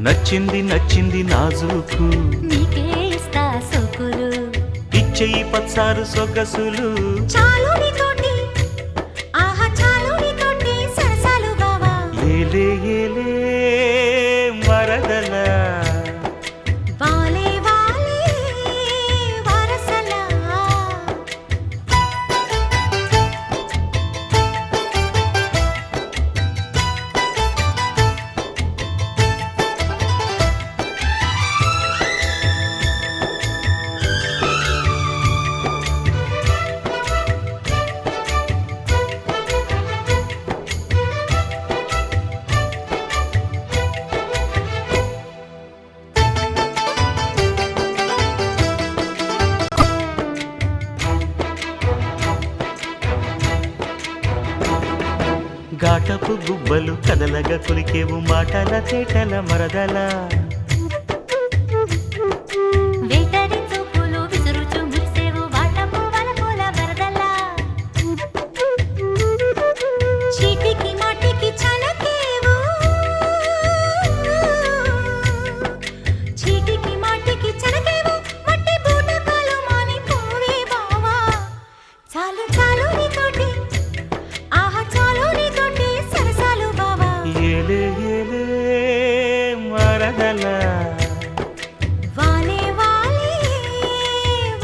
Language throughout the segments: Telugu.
నచ్చింది నచ్చింది నాజూకు నీకే ఇస్తా సోకులు ఇచ్చేయి పచ్చారు సొగసులు చాలు నీతోటి ఆహా చాలు నీతోటి సరసాలు బావా ఏలే ఏలే మరదల వాలే వాలే వరసలా ఘాటపు గుబ్బలు కదలగా కొలికేవు మాటల తేటల మరదల వేటరి చూపులు విసురుచు మురిసేవు వాటపు వలపుల వరదలా చీటికి మాటికి చలకేవు చీటికి మాటికి చలకేవు మట్టి బూటకాలు మాని పోవే బావా చాలు చాలు నీతోటి ఆహా చాలు నీతోటి సరసాలు బావా ఏలే ఏలే మరదల వాలే వాలే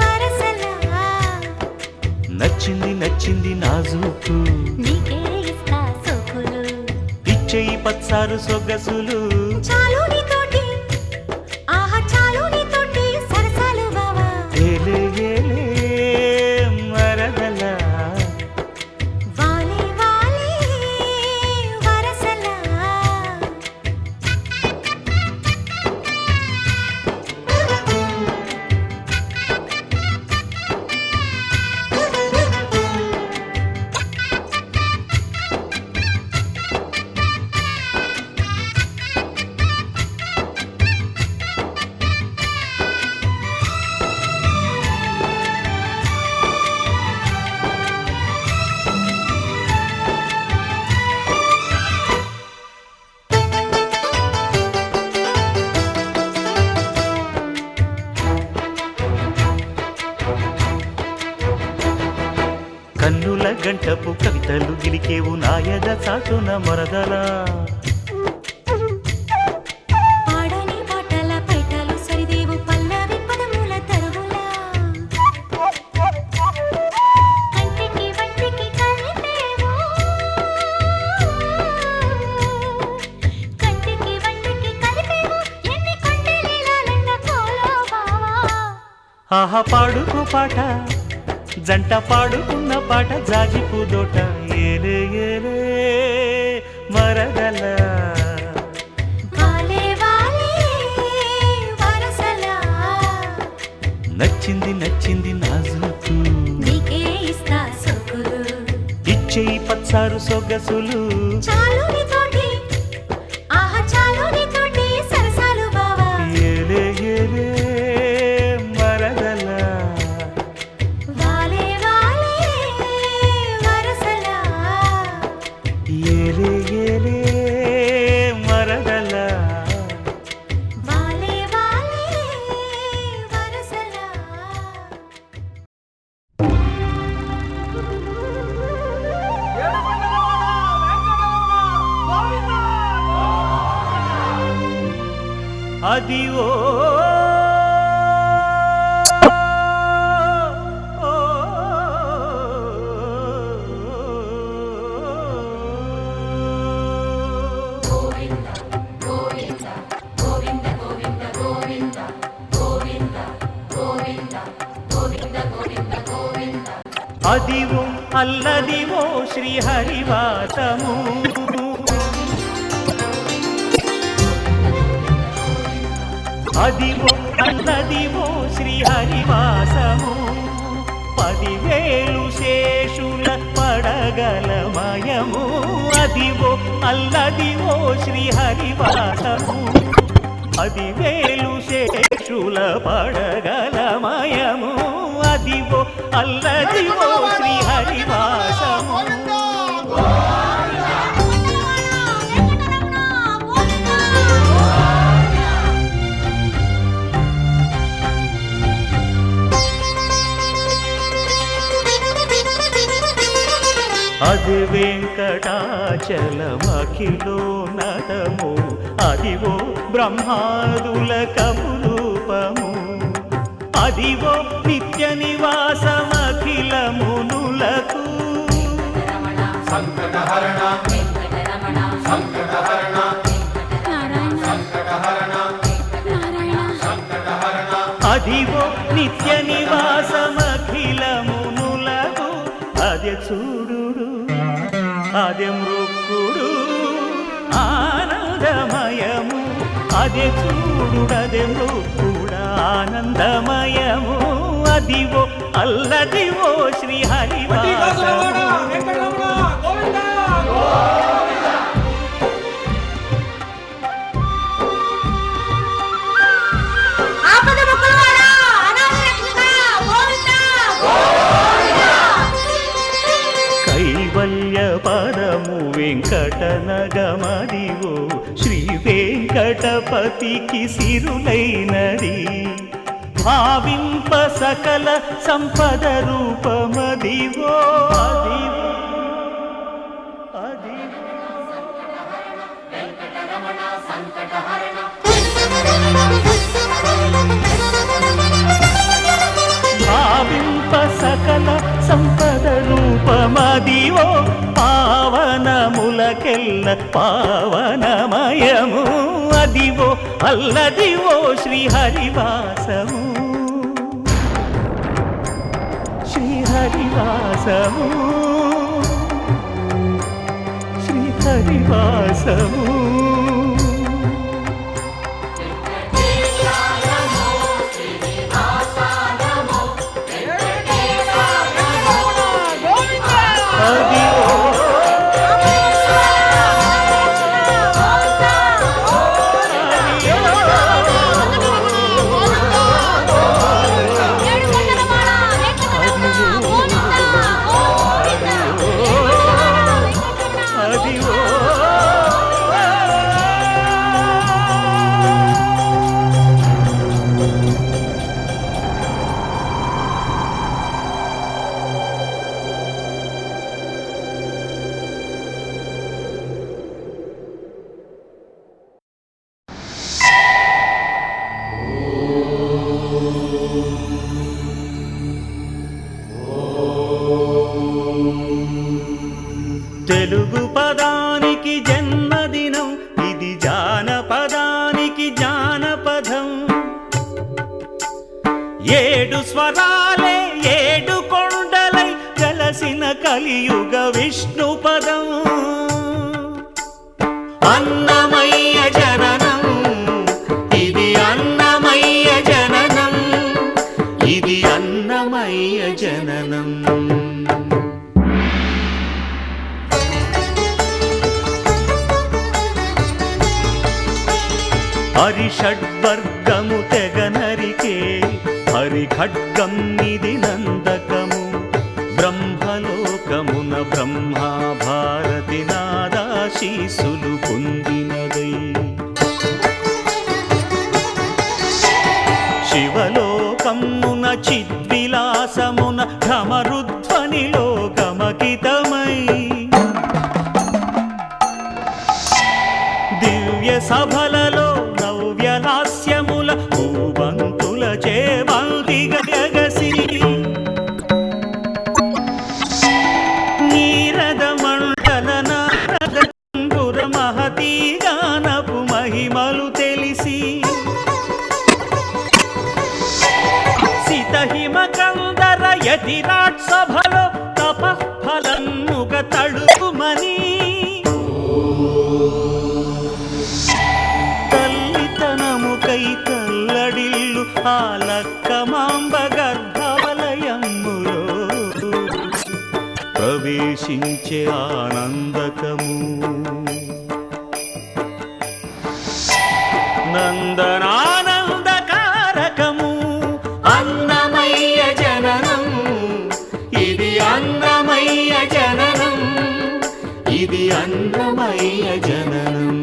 వరసలా నచ్చింది నచ్చింది నాజూకు నీకే ఇస్తా సోకులు ఇచ్చేయి పచ్చారు సొగసులు చాలు నీతోటి ఆహా చాలు నీతోటి సరసాలు బావా ఏలే ఏలే మరదల వాలే వాలే వరసలా కన్నుల గంటపు కవితలు గిలికేవు నాయద చాటున మరదల పాడని పాటల పైటలు సరిదేవు పల్లవి పదముల తరువులా కంటికి వంటికి కలిపేవు కంటికి వంటికి కలిపేవు ఎన్ని కొండలీలాలంద కోలో బావా ఆహా పాడుకో పాట జంట పాడుకున్న పాట జాజిపు దోట ఏలే ఏలే మరదల వాలే వాలే వరసలా నచ్చింది నచ్చింది నాజూకు నీకే ఇస్తా సోకులు ఇచ్చేయి పచ్చారు సొగసులు చాలు నీతోటి ఆహా చాలు నీతోటి సరసాలు బావా ఏలే ఏలే మరదల వాలే వాలే వరసలా ఏలే ఏలే మరదల వాలే వాలే వరసలా అది ఓ అదివో అల్లదివో శ్రీహరివాసము అదివో అల్లదివో శ్రీహరివాసము 10,000 శేషుల పడగలమయము అదివో అల్లదివో శ్రీహరివాసము 10,000 శేషుల పడగలమయము అదివో అల్లదివో శ్రీహరివాసము వెంకటాచలమఖిలోన్నతము అదివో బ్రహ్మాదుల కపురూపము అదివో నిత్య నివాసమఖిల మునులకు సంకటహరణ సంకటహరణ సంకటహరణ సంకటహరణ అదివో నిత్య నివాసమఖిల మునులకు అదే చూడు అదే మృక్కుడు ఆనందమయము అదే చూడు అదే మృక్కుడు ఆనందమయము అదివో అల్లదివో శ్రీ హరివాసము ఆపద మొక్కులవాడా అనాథ రక్షక గోవిందా కైవల్య పదము వెంకటనగమదివో శ్రీ వెంకటపతికి సిరులైనది భావింప సకల సంపద రూపమదివో అదివో అదివో భావింప సకల సంపద రూపమదివో పావనములకెల్ల పావనమయము అదివో అల్లదివో శ్రీ హరివాసము శ్రీ హరివాసము శ్రీ హరివాసము తెలుగు పదానికి జన్మదినం ఇది జానపదానికి జానపదం ఏడు స్వరాలే ఏడు కొండలై కలసిన కలియుగ విష్ణు పదం అన్నమయ్య జననం ఇది అన్నమయ్య జననం ఇది అన్నమయ్య జననం హరిషడ్వర్గము తెగనరికే హరిఖడ్గం ఇది నందకము బ్రహ్మలోకమున బ్రహ్మా భారతి నాదాశీసులు పొందినదై శివలోకమున చిద్విలాసమున ఘమరుధ్వనిలో గమకితమై దివ్య సభలలో నవ్యలాస్యముల భూవంతుల చేవంతిగసి నీరద మండల నారదంబుర మహతీ గానపు మహిమలు తెలిసి సితహిమ కందర యతిరాట్ సభలో తపఫలముగ తడుకుమని తల్లితనముకై తల్లడిల్లు ఆలక్కమాంబ గర్భవలయములో ప్రవేశించే ఆనందకము నందనానందకారకము అన్నమయ్య జననం ఇది అన్నమయ్య జననం ఇది అన్నమయ్య జననం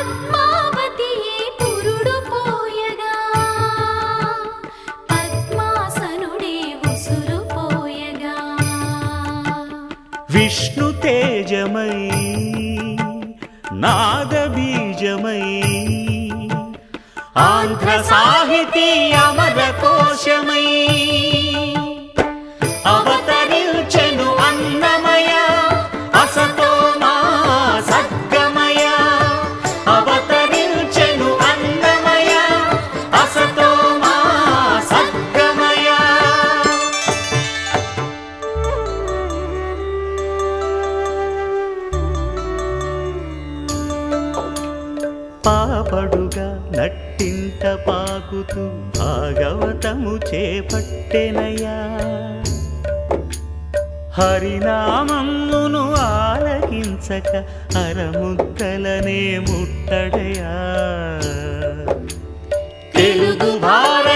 పద్మావతియే విష్ణు తేజమై నాద బీజమై ఆంధ్ర సాహితీ అమర కోశమై అవతరించెను అన్నమయ అసతో మా సద్గమయ అవతరించెను అన్నమయ అసతో మా సద్గమయ పాపడుగా నట్టింట పాకుతూ భాగవతము చేపట్టెనయ్యా హరినామమును ఆలకించక అరముద్దలనే ముట్టడయా తెలుగు భారత